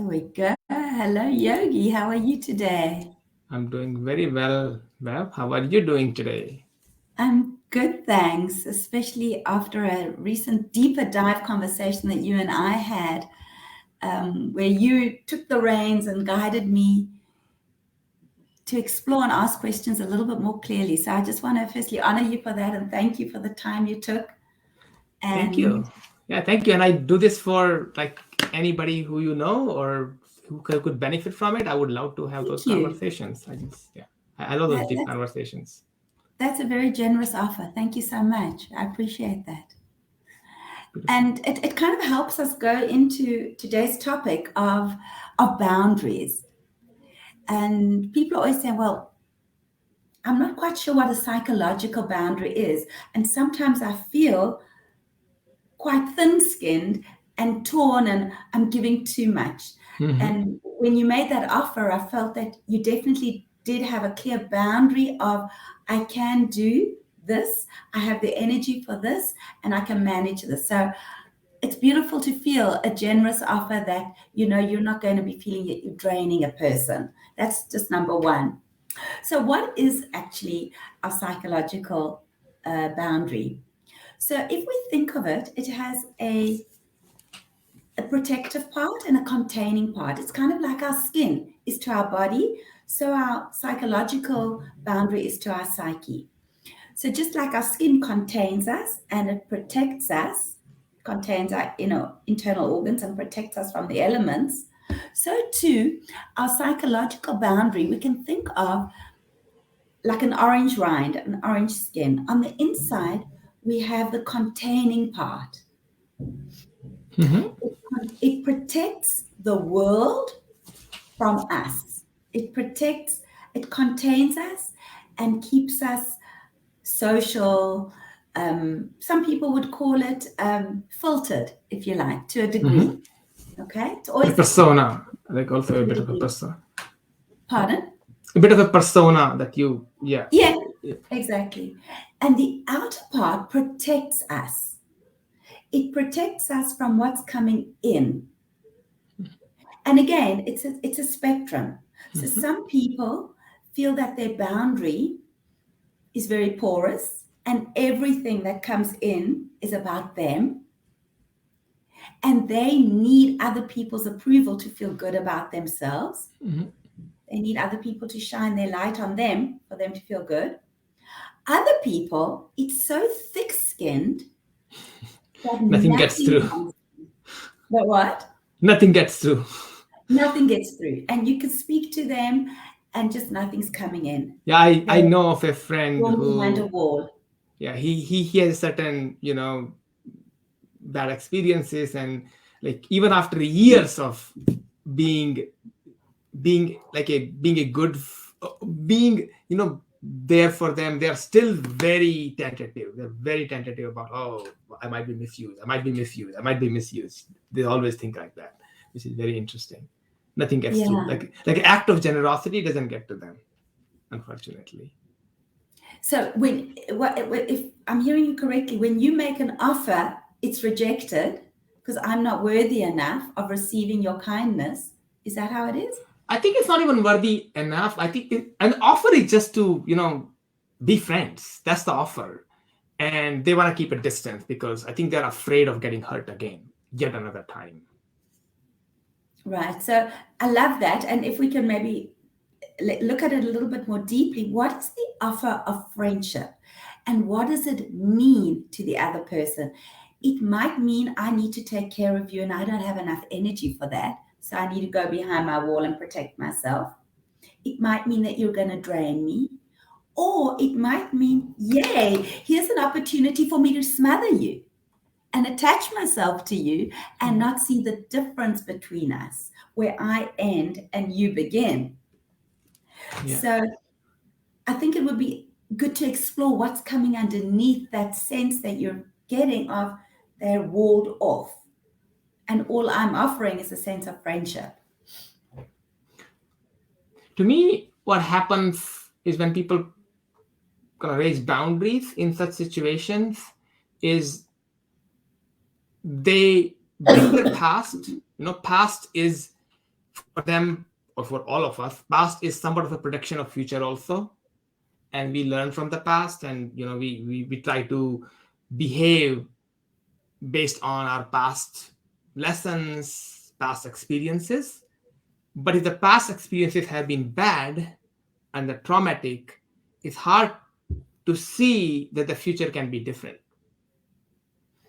There we go. Hello, Yogi. How are you today? I'm doing very well, Bev. How are you doing today? I'm good, thanks, especially after a recent deeper dive conversation that you and I had, where you took the reins and guided me to explore and ask questions a little bit more clearly. So I just want to firstly honor you for that and thank you for the time you took. Thank And you. Yeah, thank you. And I do this for like anybody who you know or who could benefit from it. I would love to have those thank you. conversations. I love those That, deep that's, conversations. that's a very generous offer. Thank you so much. I appreciate that. Beautiful. And it kind of helps us go into today's topic of boundaries. And people always say, well, I'm not quite sure what a psychological boundary is. And sometimes I feel quite thin skinned and torn, and I'm giving too much. Hmm. And when you made that offer, I felt that you definitely did have a clear boundary of, I can do this, I have the energy for this, and I can manage this. So it's beautiful to feel a generous offer that you're not going to be feeling that you're draining a person. That's just number one. So what is actually a psychological boundary? So if we think of it, it has a protective part and a containing part. It's kind of like our skin is to our body, so our psychological boundary is to our psyche. So just like our skin contains us and it protects us, contains our internal organs and protects us from the elements, so too our psychological boundary we can think of like an orange rind, an orange skin. On the inside, we have the containing part. Hmm. It protects the world from us. It protects, it contains us and keeps us social. Some people would call it filtered, if you like, to a Hmm. degree. Okay, it's The always persona, like also a to a bit of a degree. persona, Pardon? a bit of a persona that you, yeah. Yeah, exactly. And the outer part protects us. It protects us from what's coming in. And again, it's a spectrum. So Hmm. some people feel that their boundary is very porous and everything that comes in is about them, and they need other people's approval to feel good about themselves. Hmm. They need other people to shine their light on them for them to feel good. Other people, it's so thick-skinned that Nothing gets nothing through. comes. But what? Nothing gets through. Nothing gets through. And you can speak to them and just nothing's coming in. Yeah, I They're know of a friend drawn behind a who, wall. yeah, he has certain, bad experiences, and like even after years of being being a good being there for them, they're still very tentative. They're very tentative about, oh, I might be misused, I might be misused, I might be misused. They always think like that, which is very interesting. Nothing gets through. Yeah. Like an act of generosity doesn't get to them, unfortunately. So if I'm hearing you correctly, when you make an offer, it's rejected because I'm not worthy enough of receiving your kindness. Is that how it is? I think it's not even worthy enough. I think an offer is just to, be friends. That's the offer. And they want to keep a distance because I think they're afraid of getting hurt again, yet another time. Right. So I love that. And if we can maybe look at it a little bit more deeply, what is the offer of friendship? And what does it mean to the other person? It might mean I need to take care of you and I don't have enough energy for that. So I need to go behind my wall and protect myself. It might mean that you're going to drain me. Or it might mean, yay, here's an opportunity for me to smother you and attach myself to you and Mhm. not see the difference between us, where I end and you begin. Yeah. So I think it would be good to explore what's coming underneath that sense that you're getting of they're walled off. And all I'm offering is a sense of friendship. To me, what happens is when people kind of raise boundaries in such situations is they bring their past. Past is for them or for all of us, past is somewhat of a protection of future also. And we learn from the past, and we try to behave based on our past lessons, past experiences. But if the past experiences have been bad and the traumatic, it's hard to see that the future can be different.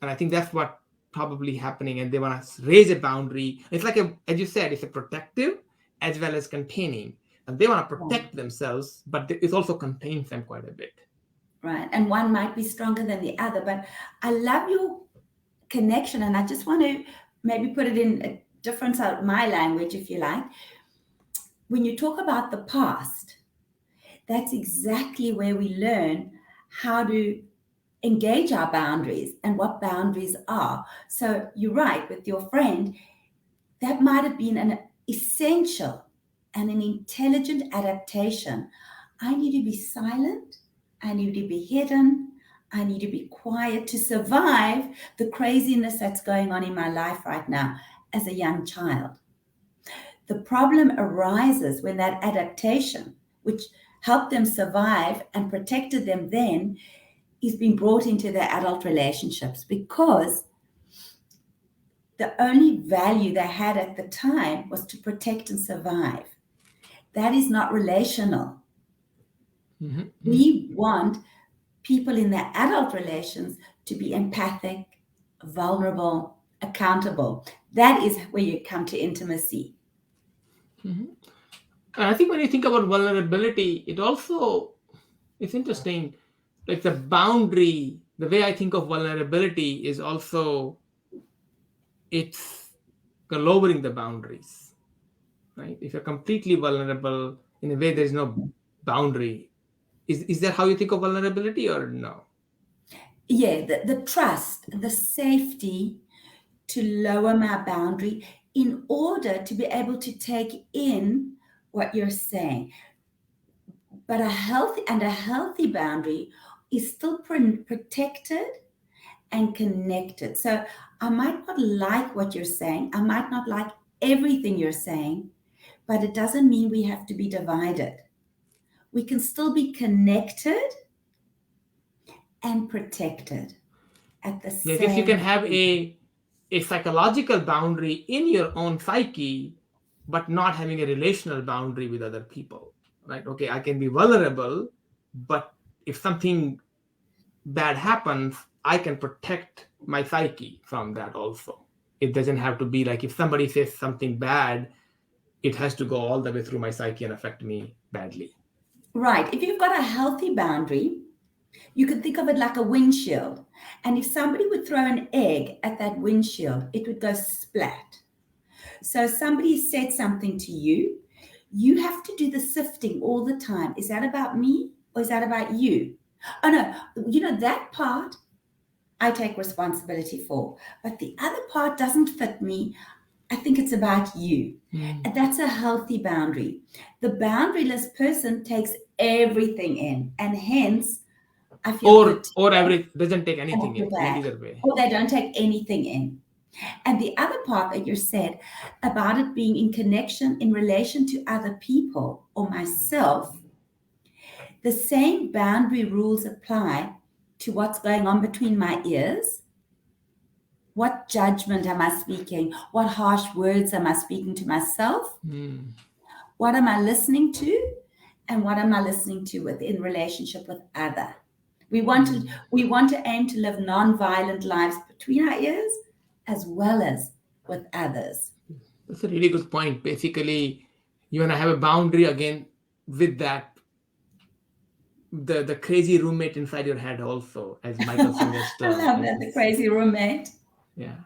And I think that's what probably happening. And they want to raise a boundary. It's like as you said, it's a protective as well as containing. And they want to protect themselves, but it also contains them quite a bit. Right. And one might be stronger than the other. But I love your connection. And I just want to maybe put it in a different side of my language, if you like. When you talk about the past, that's exactly where we learn how to engage our boundaries and what boundaries are. So you're right, with your friend, that might have been an essential and an intelligent adaptation. I need to be silent. I need to be hidden. I need to be quiet to survive the craziness that's going on in my life right now as a young child. The problem arises when that adaptation, which helped them survive and protected them then, is being brought into their adult relationships, because the only value they had at the time was to protect and survive. That is not relational. Mm-hmm. We want people in their adult relations to be empathic, vulnerable, accountable. That is where you come to intimacy. Mm-hmm. And I think when you think about vulnerability, it's interesting. Like the boundary, the way I think of vulnerability is also it's lowering the boundaries, right? If you're completely vulnerable in a way, there's no boundary. Is that how you think of vulnerability or no? Yeah, the trust, the safety to lower my boundary in order to be able to take in what you're saying. But a healthy boundary is still protected and connected. So I might not like what you're saying. I might not like everything you're saying, but it doesn't mean we have to be divided. We can still be connected and protected at the Like if you can same have time. a psychological boundary in your own psyche, but not having a relational boundary with other people, right? Okay, I can be vulnerable, but if something bad happens, I can protect my psyche from that also. It doesn't have to be like if somebody says something bad, it has to go all the way through my psyche and affect me badly. Right. If you've got a healthy boundary, you could think of it like a windshield. And if somebody would throw an egg at that windshield, it would go splat. So somebody said something to you, you have to do the sifting all the time. Is that about me or is that about you? Oh no, that part I take responsibility for, but the other part doesn't fit me. I think it's about you. And that's a healthy boundary. The boundaryless person takes everything in, and hence I feel good Or every doesn't take and I anything feel in, right? bad. Either way. Or they don't take anything in. And the other part that you said about it being in connection, in relation to other people or myself, the same boundary rules apply to what's going on between my ears. What judgment am I speaking? What harsh words am I speaking to myself? What am I listening to? And what am I listening to in relationship with other? We want to aim to live non-violent lives between our ears as well as with others. That's a really good point. Basically, you want to have a boundary again with that the crazy roommate inside your head also, as Michael Singer's I term. love that, the crazy roommate. Yeah.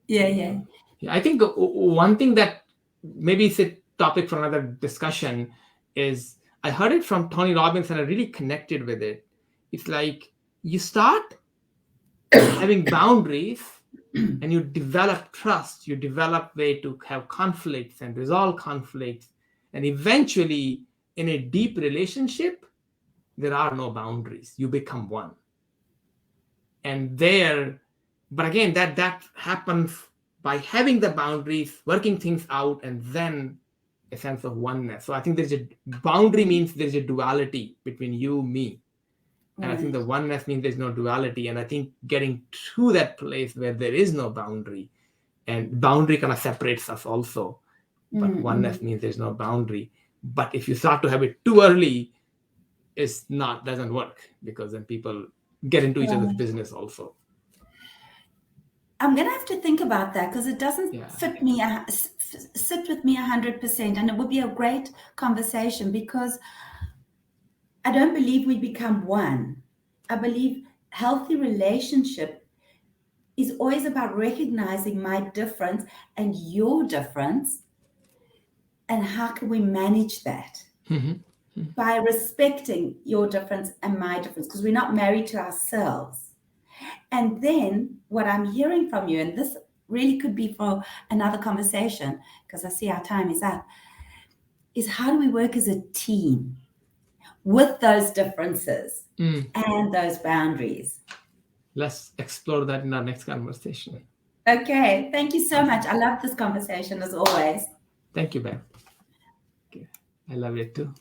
Yeah, yeah. Yeah, I think one thing that maybe it's a topic for another discussion is I heard it from Tony Robbins and I really connected with it. It's like you start having boundaries and you develop trust, you develop way to have conflicts and resolve conflicts, and eventually in a deep relationship there are no boundaries, you become one. And there, but again, that happens by having the boundaries, working things out, and then a sense of oneness. So I think there's a boundary means there's a duality between you, me. And I think the Right. oneness means there's no duality. And I think getting to that place where there is no boundary, and boundary kind of separates us also, but oneness means there's no boundary. But if you start to have it too early, doesn't work, because then people get into each other's Right. business also. I'm going to have to think about that because it doesn't Yeah. sit with me 100%. And it would be a great conversation because I don't believe we become one. I believe healthy relationship is always about recognizing my difference and your difference, and how can we manage that by respecting your difference and my difference, because we're not married to ourselves. And then what I'm hearing from you, and this really could be for another conversation because I see our time is up, is how do we work as a team with those differences and those boundaries? Let's explore that in our next conversation. Okay. Thank you so much. I love this conversation as always. Thank you, Ben. Okay. I love it too.